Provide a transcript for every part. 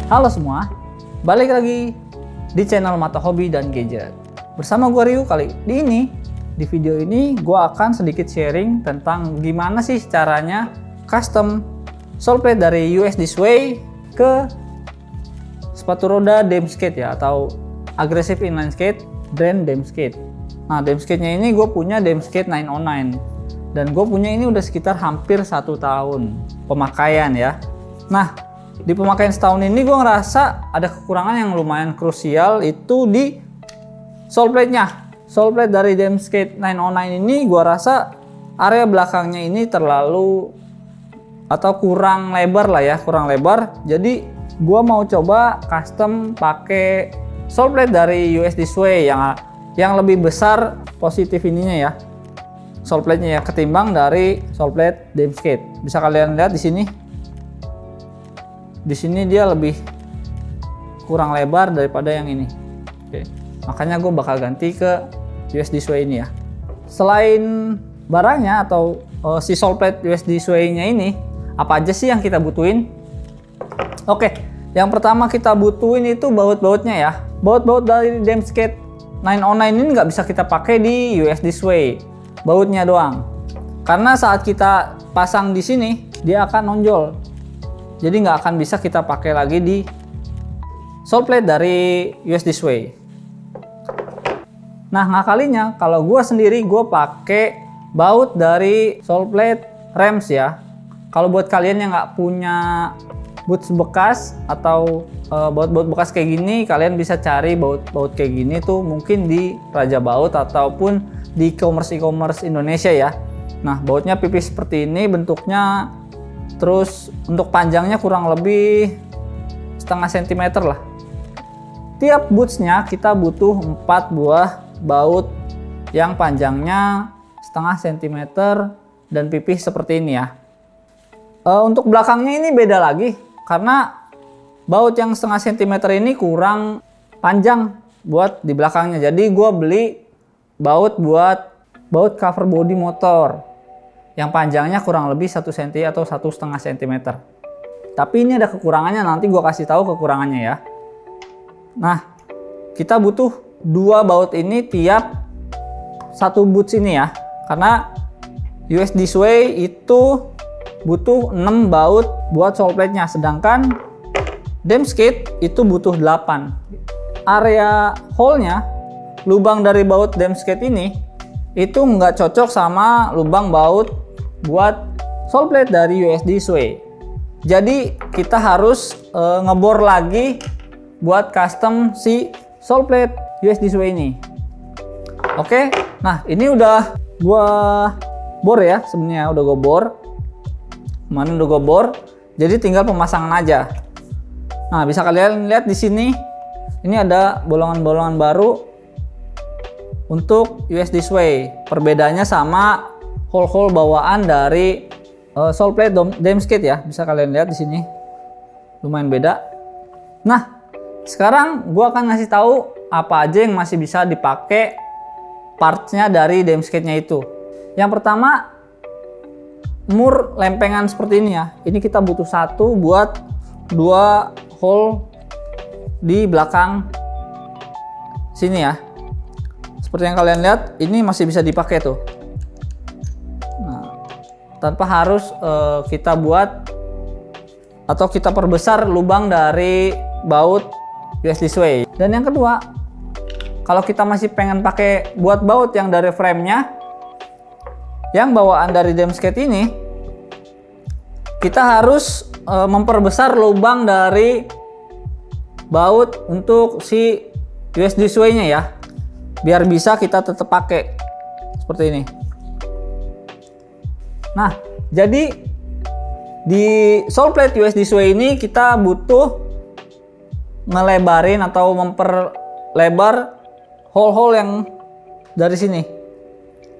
Halo semua, balik lagi di channel Mata Hobi dan Gadget. Bersama gue Ryu kali ini. Di video ini gue akan sedikit sharing tentang gimana sih caranya custom sole plate dari US This Way ke sepatu roda Damskate ya, atau Aggressive Inline Skate brand Damskate. Nah, Damskate-nya ini gue punya Damskate 909 dan gue punya ini udah sekitar hampir 1 tahun pemakaian ya. Nah, di pemakaian setahun ini gue ngerasa ada kekurangan yang lumayan krusial, itu di sole plate-nya. Sole plate dari Damskate 909 ini gue rasa area belakangnya ini terlalu atau kurang lebar lah ya, kurang lebar. Jadi gue mau coba custom pakai sole plate dari US This Way yang lebih besar positif ininya ya, sole plate-nya ya, ketimbang dari sole plate Damskate. Bisa kalian lihat di sini. Di sini dia lebih kurang lebar daripada yang ini. Oke, makanya gue bakal ganti ke US This Way ini ya. Selain barangnya atau si sole plate US This Way-nya ini, apa aja sih yang kita butuhin? Oke, yang pertama kita butuhin itu baut-bautnya ya. Baut-baut dari Damskate 909 ini nggak bisa kita pakai di US This Way, bautnya doang. Karena saat kita pasang di sini, dia akan nonjol. Jadi nggak akan bisa kita pakai lagi di sole plate dari US This Way. Nah, ngakalinya kalau gue sendiri gue pakai baut dari sole plate Rams ya. Kalau buat kalian yang nggak punya boots bekas atau baut-baut bekas kayak gini, kalian bisa cari baut-baut kayak gini tuh mungkin di Raja Baut ataupun di e-commerce Indonesia ya. Nah, bautnya pipih seperti ini bentuknya. Terus untuk panjangnya kurang lebih setengah sentimeter lah. Tiap bootsnya kita butuh 4 buah baut yang panjangnya setengah sentimeter dan pipih seperti ini ya. Untuk belakangnya ini beda lagi karena baut yang setengah sentimeter ini kurang panjang buat di belakangnya. Jadi gue beli baut buat baut cover body motor yang panjangnya kurang lebih 1 cm atau 1,5 cm. Tapi ini ada kekurangannya, nanti gue kasih tahu kekurangannya ya. Nah, kita butuh 2 baut ini tiap 1 boots ini ya. Karena US This Way itu butuh 6 baut buat sole plate-nya, sedangkan Damskate itu butuh 8. Area hole-nya, lubang dari baut Damskate ini itu nggak cocok sama lubang baut buat sole plate dari US This Way. Jadi kita harus ngebor lagi buat custom si sole plate US This Way ini. Oke, nah ini udah gua bor ya, sebenarnya udah gua bor. Kemarin udah gua bor, jadi tinggal pemasangan aja. Nah, bisa kalian lihat di sini, ini ada bolongan-bolongan baru untuk US This Way. Perbedaannya sama hole-hole bawaan dari sole plate Damskate ya, bisa kalian lihat di sini, lumayan beda. Nah, sekarang gua akan ngasih tahu apa aja yang masih bisa dipakai partsnya dari Damskate-nya itu. Yang pertama, mur lempengan seperti ini ya. Ini kita butuh 1 buat 2 hole di belakang sini ya. Seperti yang kalian lihat, ini masih bisa dipakai tuh. Tanpa harus kita buat atau kita perbesar lubang dari baut US This Way. Dan yang kedua, kalau kita masih pengen pakai buat baut yang dari frame-nya, yang bawaan dari Damskate ini, kita harus memperbesar lubang dari baut untuk si US This Way-nya ya, biar bisa kita tetap pakai seperti ini. Nah, jadi di sole plate US This Way ini kita butuh ngelebarin atau memperlebar hole-hole yang dari sini.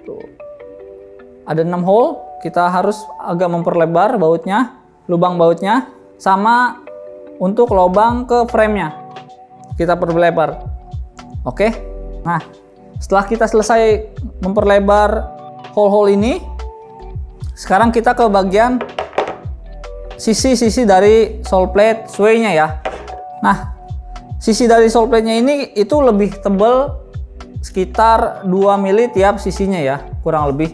Tuh. Ada 6 hole, kita harus agak memperlebar bautnya, lubang bautnya, sama untuk lubang ke frame-nya. Kita perlebar. Oke. Nah, setelah kita selesai memperlebar hole-hole ini, sekarang kita ke bagian sisi-sisi dari sole plate sway-nya ya. Nah, sisi dari sole plate-nya ini itu lebih tebal sekitar 2 mili tiap sisinya ya, kurang lebih.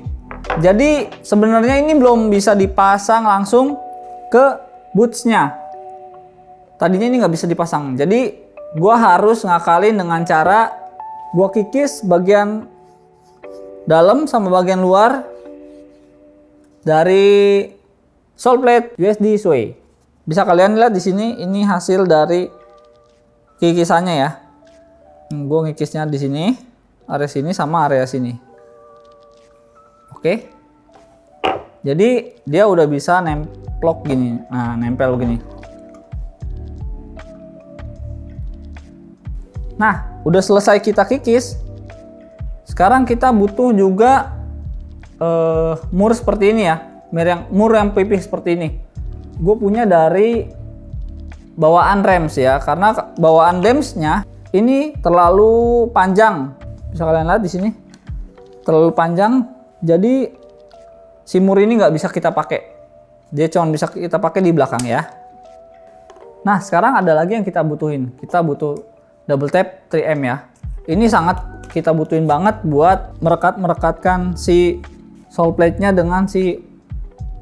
Jadi sebenarnya ini belum bisa dipasang langsung ke bootsnya. Tadinya ini nggak bisa dipasang. Jadi gua harus ngakalin dengan cara gua kikis bagian dalam sama bagian luar dari sole plate USD Sway. Bisa kalian lihat di sini, ini hasil dari kikisannya ya. Gue ngikisnya di sini, area sini sama area sini. Oke. Jadi dia udah bisa nemplok gini. Nah, nempel begini. Nah, udah selesai kita kikis. Sekarang kita butuh juga mur seperti ini ya. Mur yang pipih seperti ini. Gue punya dari bawaan rems ya, karena bawaan remsnya ini terlalu panjang. Bisa kalian lihat di sini, terlalu panjang. Jadi si mur ini nggak bisa kita pakai. Dia cuma bisa kita pakai di belakang ya. Nah, sekarang ada lagi yang kita butuhin. Kita butuh double tap 3M ya. Ini sangat kita butuhin banget buat merekat-merekatkan si sole plate-nya dengan si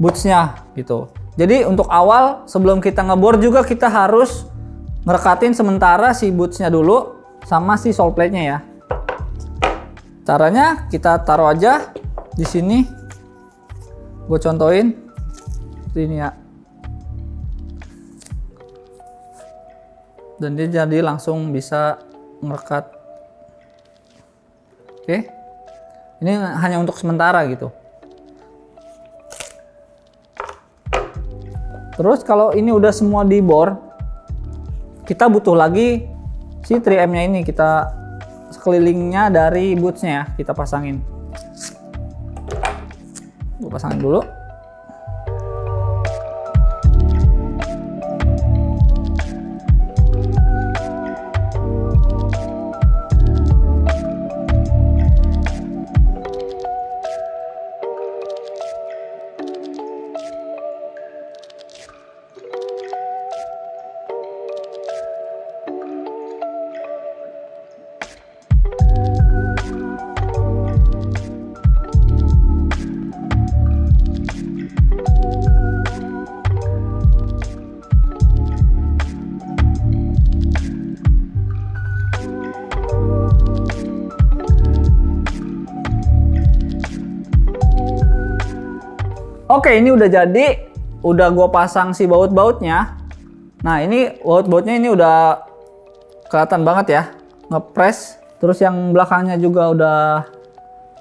bootsnya gitu. Jadi untuk awal sebelum kita ngebor juga kita harus ngerekatin sementara si bootsnya dulu sama si sole plate-nya ya. Caranya kita taruh aja di sini. Gue contohin seperti ini ya. Dan dia jadi langsung bisa ngerekat. Oke. Ini hanya untuk sementara gitu. Terus kalau ini udah semua dibor, kita butuh lagi si 3M-nya ini, kita sekelilingnya dari bootsnya ya, kita pasangin. Gue pasangin dulu. Oke, ini udah jadi, udah gue pasang si baut-bautnya. Nah, ini baut-bautnya ini udah kelihatan banget ya, ngepres. Terus yang belakangnya juga udah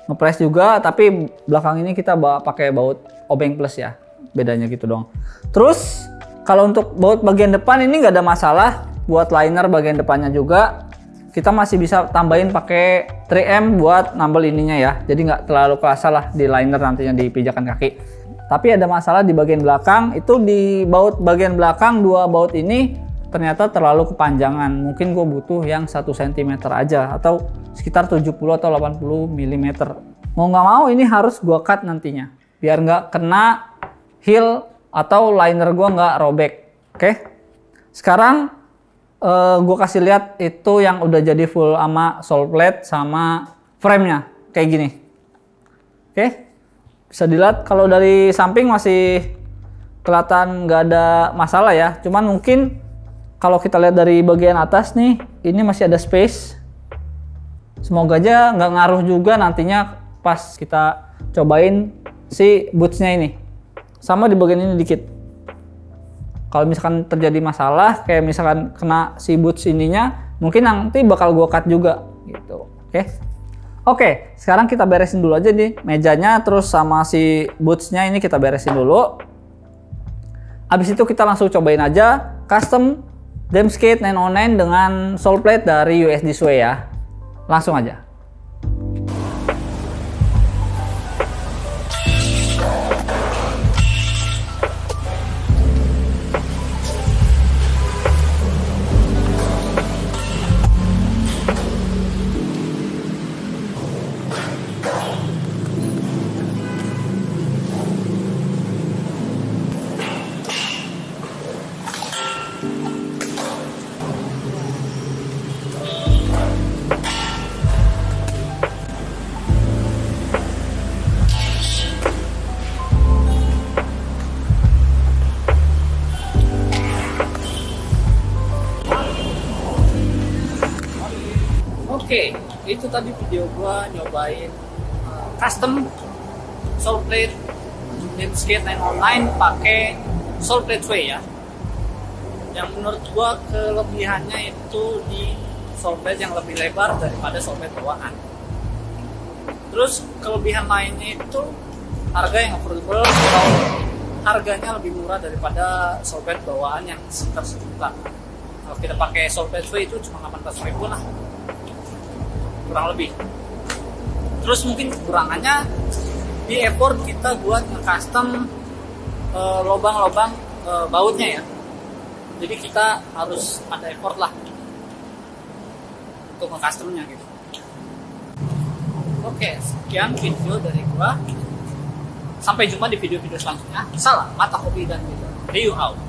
ngepres juga, tapi belakang ini kita pakai baut obeng plus ya, bedanya gitu dong. Terus kalau untuk baut bagian depan ini nggak ada masalah, buat liner bagian depannya juga kita masih bisa tambahin pakai 3M buat nambel ininya ya, jadi nggak terlalu kerasa lah di liner nantinya di pijakan kaki. Tapi ada masalah di bagian belakang, itu di baut bagian belakang dua baut ini ternyata terlalu kepanjangan. Mungkin gue butuh yang 1 cm aja atau sekitar 70 atau 80 mm. Mau nggak mau ini harus gue cut nantinya biar nggak kena heel atau liner gue nggak robek. Oke. Sekarang gue kasih lihat itu yang udah jadi full sama sole plate sama frame-nya kayak gini. Oke. Bisa dilihat kalau dari samping masih kelihatan nggak ada masalah ya. Cuman mungkin kalau kita lihat dari bagian atas nih, ini masih ada space. Semoga aja nggak ngaruh juga nantinya pas kita cobain si bootsnya ini. Sama di bagian ini dikit. Kalau misalkan terjadi masalah, kayak misalkan kena si boots ininya, mungkin nanti bakal gua cut juga gitu. Oke, sekarang kita beresin dulu aja nih mejanya, terus sama si bootsnya ini kita beresin dulu. Abis itu kita langsung cobain aja custom Damskate 909 dengan sole plate dari USD Sway ya. Langsung aja. itu tadi video gua nyobain custom sole plate Linscade 909 pakai sole plate tray ya. Yang menurut gua kelebihannya itu di sole plate yang lebih lebar daripada sole plate bawaan. Terus kelebihan lainnya itu harga yang affordable, atau harganya lebih murah daripada sole plate bawaan yang sekitar sejuta. Kalau kita pakai sole plate tray itu cuma 18.000 lah, kurang lebih. Terus mungkin kekurangannya di effort kita buat nge-custom lobang-lobang bautnya ya. Jadi kita harus ada effort lah untuk nge-customnya gitu. Oke, sekian video dari gua. Sampai jumpa di video-video selanjutnya. Salam mata hobi dan video. Review out.